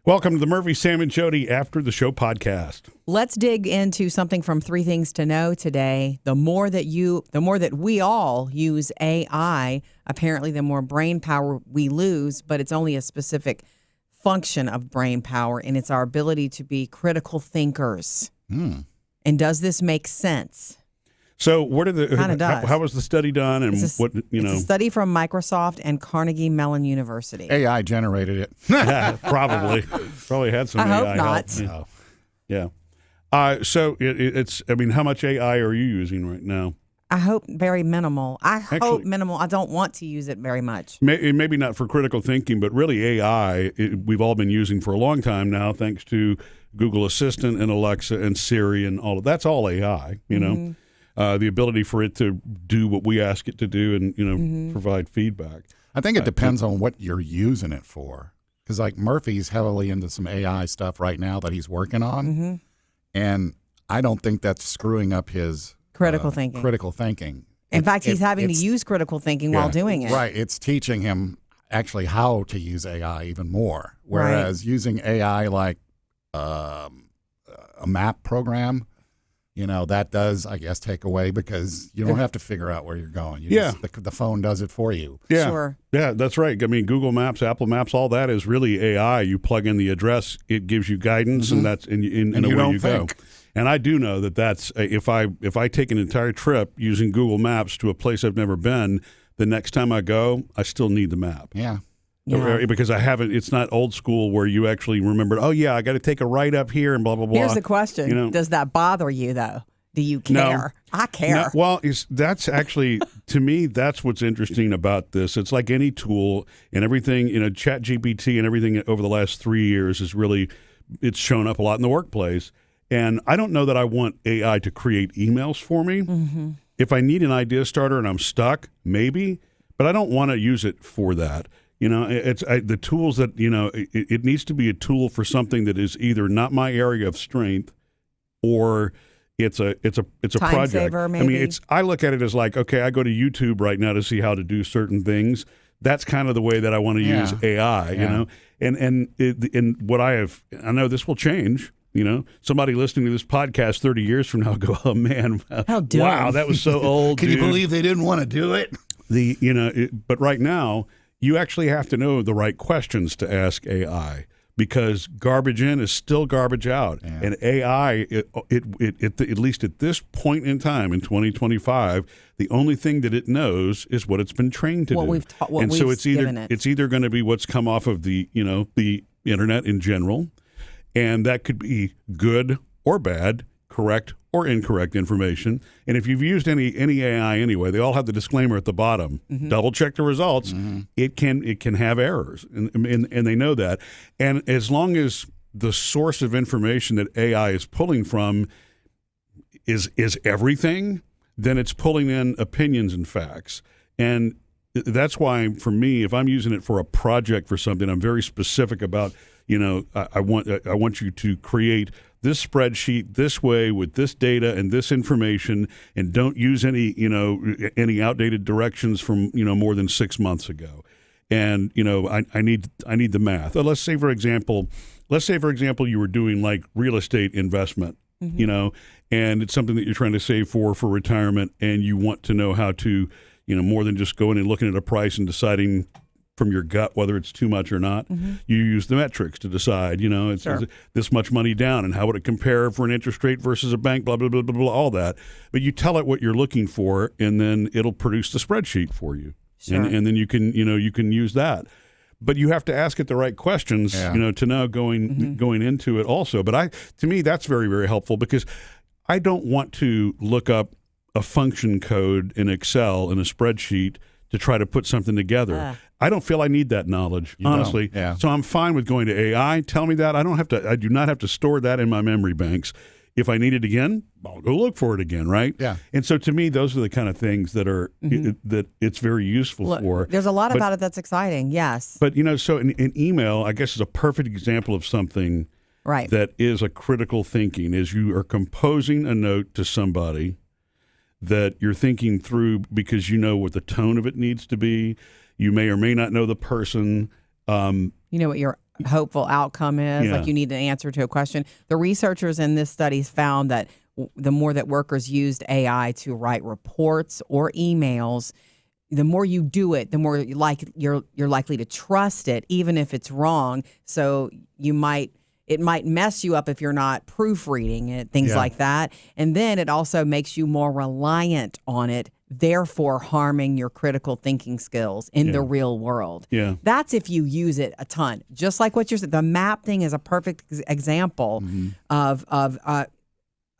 Welcome to the Murphy, Sam, and Jodi After the Show podcast. Let's dig into something from 3 Things to Know today. The more that we all use AI, apparently the more brain power we lose, but it's only a specific function of brain power, and it's our ability to be critical thinkers. And does this make sense? So, what are the Kinda does. how was the study done, and It's a study from Microsoft and Carnegie Mellon University. AI generated it. Yeah, probably had some I AI hope not. help. Yeah. So it's. I mean, how much AI are you using right now? I hope very minimal. Hope minimal. I don't want to use it very much. Maybe not for critical thinking, but really AI. We've all been using for a long time now, thanks to Google Assistant and Alexa and Siri and all of that's all AI. You know. The ability for it to do what we ask it to do and, provide feedback. I think it depends on what you're using it for. Because like Murphy's heavily into some AI stuff right now that he's working on. And I don't think that's screwing up his Critical thinking. In fact, he's having to use critical thinking while doing it. Right. It's teaching him actually how to use AI even more. Whereas using AI like a map program, that does, I guess, take away because you don't have to figure out where you're going. The phone does it for you. Yeah. Sure. Yeah, that's right. I mean, Google Maps, Apple Maps, all that is really AI. You plug in the address, it gives you guidance, and that's and you away don't you think. go. And I do know that's if I take an entire trip using Google Maps to a place I've never been, the next time I go, I still need the map. Yeah. Because I haven't. It's not old school where you actually remember. Oh yeah, I got to take a right up here and blah blah blah. Here's the question: does that bother you though? Do you care? No. I care. No, well, that's actually to me. That's what's interesting about this. It's like any tool and everything. ChatGPT and everything over the last 3 years is really it's shown up a lot in the workplace. And I don't know that I want AI to create emails for me. If I need an idea starter and I'm stuck, maybe, but I don't want to use it for that. It's the tools that it needs to be a tool for something that is either not my area of strength, or it's a Time project. saver, maybe. I mean, I look at it as like, okay, I go to YouTube right now to see how to do certain things. That's kind of the way that I want to use AI. And what I know this will change. Somebody listening to this podcast 30 years from now will go, oh man, wow, that was so old. Can you believe they didn't want to do it? But right now, you actually have to know the right questions to ask AI because garbage in is still garbage out. Yeah. And AI, at least at this point in time in 2025, the only thing that it knows is what it's been trained to do. So it's either going to be what's come off of the internet in general, and that could be good or bad, correct or incorrect information. And if you've used any AI anyway, they all have the disclaimer at the bottom. Double check the results. It can have errors, and they know that. And as long as the source of information that AI is pulling from is everything, then it's pulling in opinions and facts. And that's why, for me, if I'm using it for a project for something, I'm very specific about. I want you to create this spreadsheet this way with this data and this information, and don't use any outdated directions from more than 6 months ago. And I need the math. Let's say for example you were doing like real estate investment, and it's something that you're trying to save for retirement, and you want to know how to more than just going and looking at a price and deciding from your gut whether it's too much or not. You use the metrics to decide, it's this much money down, and how would it compare for an interest rate versus a bank, blah, blah, blah, blah, blah, all that. But you tell it what you're looking for, and then it'll produce the spreadsheet for you. Sure. And then you can use that. But you have to ask it the right questions, to know going into it also. But to me, that's very, very helpful, because I don't want to look up a function code in Excel in a spreadsheet to try to put something together. I don't feel I need that knowledge, honestly. Yeah. So I'm fine with going to AI. Tell me that. I do not have to store that in my memory banks. If I need it again, I'll go look for it again, right? Yeah. And so to me, those are the kind of things that are that it's very useful for. There's a lot about it that's exciting, yes. But, so an email, I guess, is a perfect example of something that is a critical thinking, is you are composing a note to somebody that you're thinking through because you know what the tone of it needs to be. You may or may not know the person. You know what your hopeful outcome is, Yeah. like you need an answer to a question. The researchers in this study found that the more that workers used AI to write reports or emails, the more you do it, the more you're likely to trust it, even if it's wrong. So it might mess you up if you're not proofreading it, things like that. And then it also makes you more reliant on it, therefore harming your critical thinking skills in the real world. Yeah. That's if you use it a ton. Just like what you're saying, the map thing is a perfect example of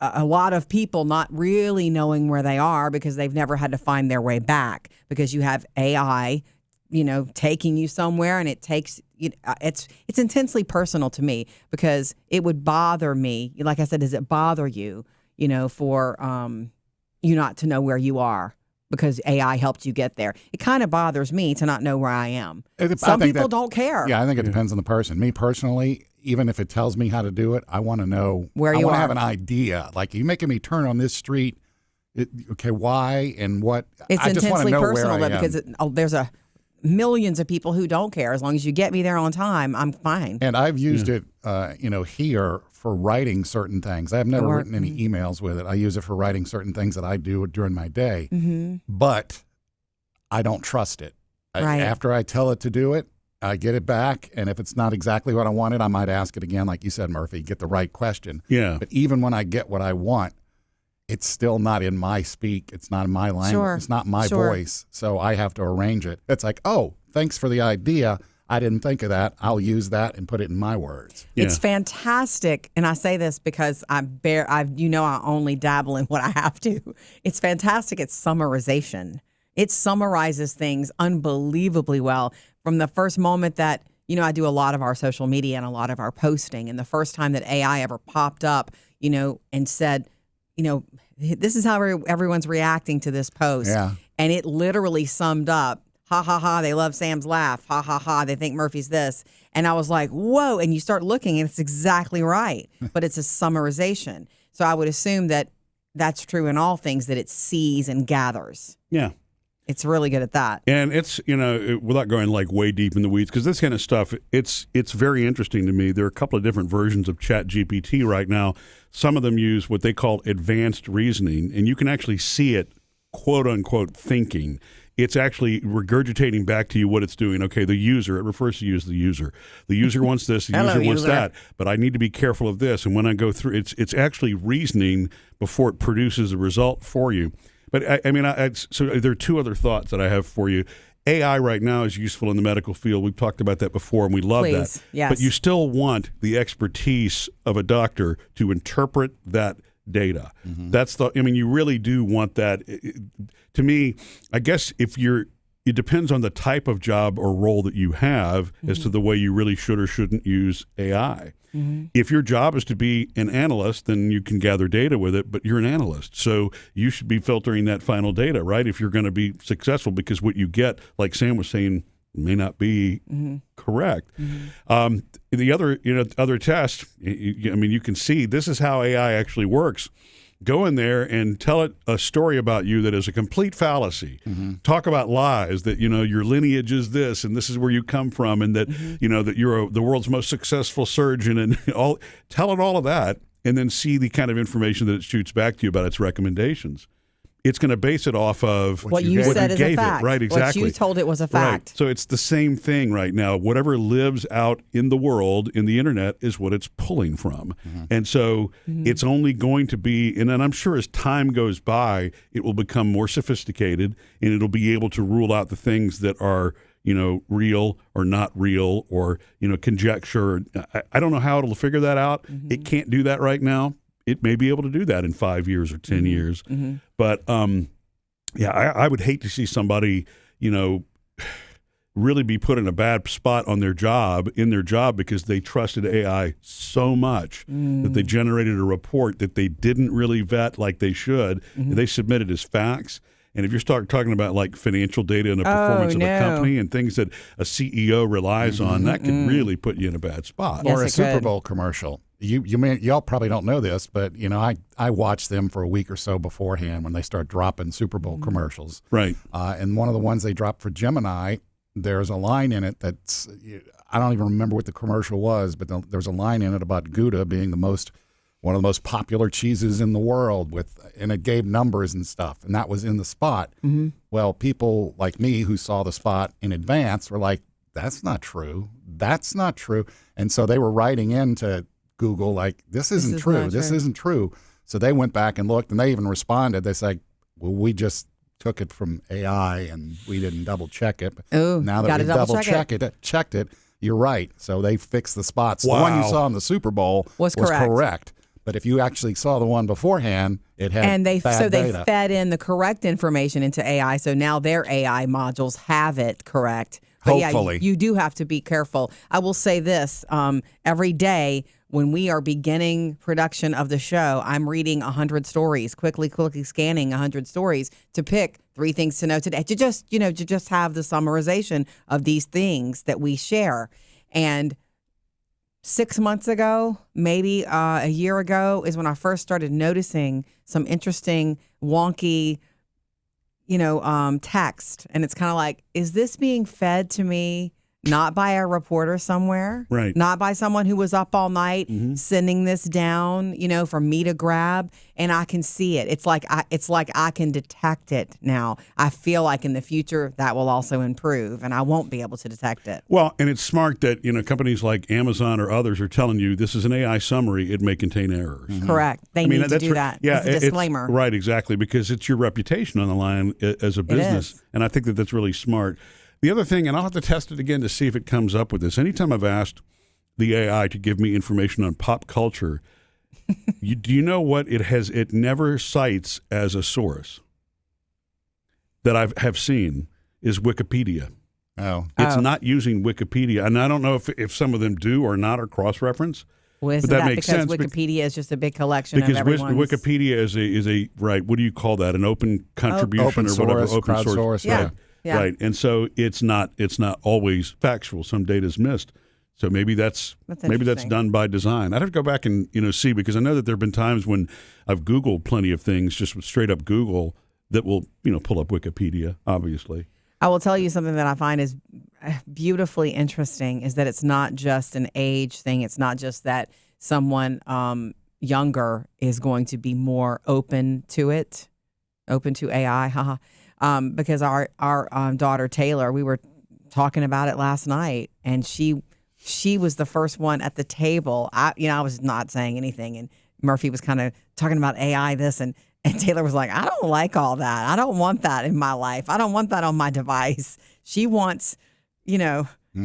a lot of people not really knowing where they are because they've never had to find their way back, because you have AI, taking you somewhere, and it takes it's intensely personal to me, because it would bother me. Like I said, does it bother you, for you not to know where you are because AI helped you get there? It kind of bothers me to not know where I am. Some people don't care. Yeah, I think it depends on the person. Me personally, even if it tells me how to do it, I want to know where you are. I want to have an idea. Like, you making me turn on this street. Okay, why and what? It's I just want to intensely know personal, where I am. because there's millions of people who don't care. As long as you get me there on time, I'm fine. And I've used it, here for writing certain things. I've never written any emails with it. I use it for writing certain things that I do during my day. But I don't trust it. Right. After I tell it to do it, I get it back, and if it's not exactly what I wanted, I might ask it again, like you said, Murphy, get the right question. Yeah. But even when I get what I want, it's still not in my speak. It's not in my language. Sure. It's not my voice. So I have to arrange it. It's like, oh, thanks for the idea. I didn't think of that. I'll use that and put it in my words. Yeah. It's fantastic, and I say this because I only dabble in what I have to. It's fantastic at summarization. It summarizes things unbelievably well. From the first moment that, I do a lot of our social media and a lot of our posting, and the first time that AI ever popped up, and said, this is how everyone's reacting to this post. Yeah. And it literally summed up, ha, ha, ha, they love Sam's laugh. Ha, ha, ha, they think Murphy's this. And I was like, whoa. And you start looking, and it's exactly right. But it's a summarization. So I would assume that that's true in all things, that it sees and gathers. Yeah. It's really good at that. And it's, without going like way deep in the weeds, because this kind of stuff, it's very interesting to me. There are a couple of different versions of ChatGPT right now. Some of them use what they call advanced reasoning, and you can actually see it, quote unquote, thinking. It's actually regurgitating back to you what it's doing. Okay, the user, it refers to you as the user. The user wants this, the Hello, user wants user. that, but I need to be careful of this. And when I go through, it's actually reasoning before it produces a result for you. But so there are two other thoughts that I have for you. AI right now is useful in the medical field. We've talked about that before, and we love that. Yes. But you still want the expertise of a doctor to interpret that data. You really do want that. To me, I guess it depends on the type of job or role that you have as to the way you really should or shouldn't use AI. If your job is to be an analyst, then you can gather data with it, but you're an analyst. So you should be filtering that final data, right? If you're going to be successful, because what you get, like Sam was saying, may not be correct. The other test, you can see this is how AI actually works. Go in there and tell it a story about you that is a complete fallacy. Talk about lies, that your lineage is this, and this is where you come from, and that that you're the world's most successful surgeon, and all. Tell it all of that, and then see the kind of information that it shoots back to you about its recommendations. It's going to base it off of what you said is a fact. Right, exactly. What you told it was a fact. Right. So it's the same thing right now. Whatever lives out in the world, in the internet, is what it's pulling from. And so it's only going to be, and then I'm sure as time goes by, it will become more sophisticated, and it'll be able to rule out the things that are, real or not real, or, conjecture. I don't know how it'll figure that out. It can't do that right now. It may be able to do that in 5 years or 10 years. But, I would hate to see somebody, really be put in a bad spot in their job because they trusted AI so much that they generated a report that they didn't really vet like they should. They submitted as facts. And if you start talking about like financial data and the performance of a company and things that a CEO relies on, that could really put you in a bad spot. Yes, Or a it Super could. Bowl commercial. Y'all probably don't know this, but I watch them for a week or so beforehand when they start dropping Super Bowl commercials. Right. And one of the ones they dropped for Gemini, there's a line in it that's I don't even remember what the commercial was, but there's a line in it about Gouda being one of the most popular cheeses in the world and it gave numbers and stuff, and that was in the spot. Mm-hmm. Well, people like me who saw the spot in advance were like, that's not true. That's not true. And so they were writing into Google like, this isn't true. This isn't true. So they went back and looked, and they even responded. They said, well, we just took it from AI and we didn't double check it. Ooh, now that we checked it, you're right. So they fixed the spots. Wow. The one you saw in the Super Bowl was correct. But if you actually saw the one beforehand, it had they data. fed in the correct information into AI. So now their AI modules have it correct. But Hopefully. yeah, you do have to be careful. I will say this, every day when we are beginning production of the show, I'm reading 100 stories, quickly scanning 100 stories to pick 3 things to know today, to just have the summarization of these things that we share. And 6 months ago, maybe a year ago, is when I first started noticing some interesting, wonky, text. And it's kind of like, is this being fed to me not by a reporter somewhere? Right. Not by someone who was up all night sending this down, for me to grab, and I can see it. It's like I can detect it now. I feel like in the future that will also improve, and I won't be able to detect it. Well, and it's smart that companies like Amazon or others are telling you this is an AI summary. It may contain errors. Correct. They need to do that. Yeah, it's a disclaimer. Right, exactly, because it's your reputation on the line as a business, and I think that's really smart. The other thing, and I'll have to test it again to see if it comes up with this. Anytime I've asked the AI to give me information on pop culture, do you know what it has? It never cites as a source that I have seen is Wikipedia. Oh. It's not using Wikipedia, and I don't know if some of them do or not, or cross-reference. Well, isn't but that that makes because sense Wikipedia is just a big collection because of everyone's... Wikipedia is a right. What do you call that? An open contribution open or whatever? source, Open source. Yeah. Right. Yeah. Right. And so it's not always factual. Some data is missed. So maybe that's done by design. I'd have to go back and see, because I know that there have been times when I've Googled plenty of things just with straight up Google that will pull up Wikipedia. Obviously. I will tell you something that I find is beautifully interesting is that it's not just an age thing. It's not just that someone younger is going to be more open to it, open to AI. Haha. Because our daughter Taylor, we were talking about it last night, and she was the first one at the table. I was not saying anything, and Murphy was kind of talking about AI this, and Taylor was like, I don't like all that. I don't want that in my life. I don't want that on my device. She wants,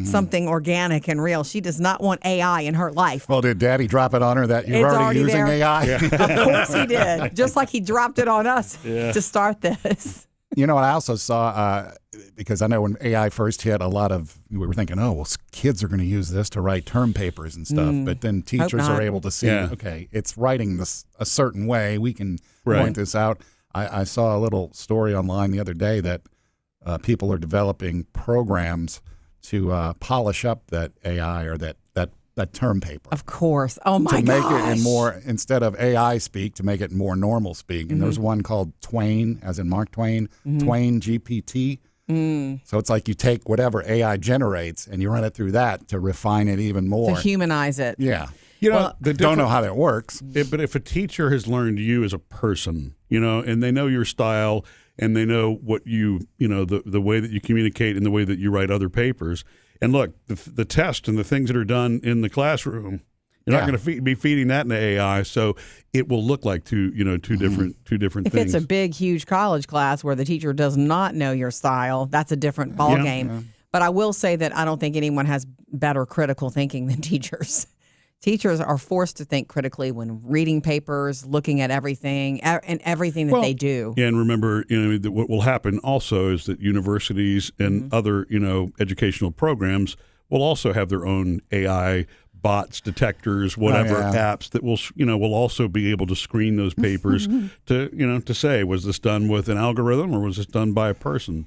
something organic and real. She does not want AI in her life. Well, did Daddy drop it on her that you're already using there. AI? Yeah. Of course he did. Just like he dropped it on us to start this. What I also saw, because I know when AI first hit, we were thinking, kids are going to use this to write term papers and stuff. But then teachers are able to see, okay, it's writing this a certain way. We can point this out. I saw a little story online the other day that people are developing programs to polish up that AI or that term paper. Of course. Oh my gosh. To make it in more, instead of AI speak, to make it more normal speak. And there's one called Twain, as in Mark Twain, Twain GPT. So it's like you take whatever AI generates and you run it through that to refine it even more. To humanize it. Yeah. Don't know how that works. But if a teacher has learned you as a person, and they know your style and they know what the way that you communicate and the way that you write other papers. And look, the test and the things that are done in the classroom, you're not going to be feeding that into AI, so it will look like two different things. If it's a big, huge college class where the teacher does not know your style, that's a different ballgame. Yeah. But I will say that I don't think anyone has better critical thinking than teachers. Teachers are forced to think critically when reading papers, looking at everything, and everything that they do. Yeah, and remember, that what will happen also is that universities and other, educational programs will also have their own AI bots, detectors, whatever apps that will also be able to screen those papers to say, was this done with an algorithm or was this done by a person?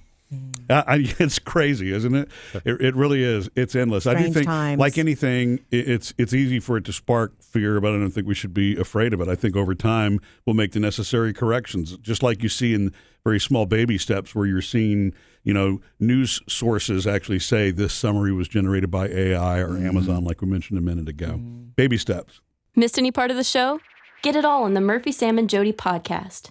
It's crazy, isn't it? It really is. It's endless. I do Strange think, times. like anything, it's easy for it to spark fear, but I don't think we should be afraid of it. I think over time we'll make the necessary corrections, just like you see in very small baby steps where you're seeing, news sources actually say this summary was generated by AI or Amazon, like we mentioned a minute ago. Baby steps. Missed any part of the show? Get it all on the Murphy, Sam, and Jodi podcast.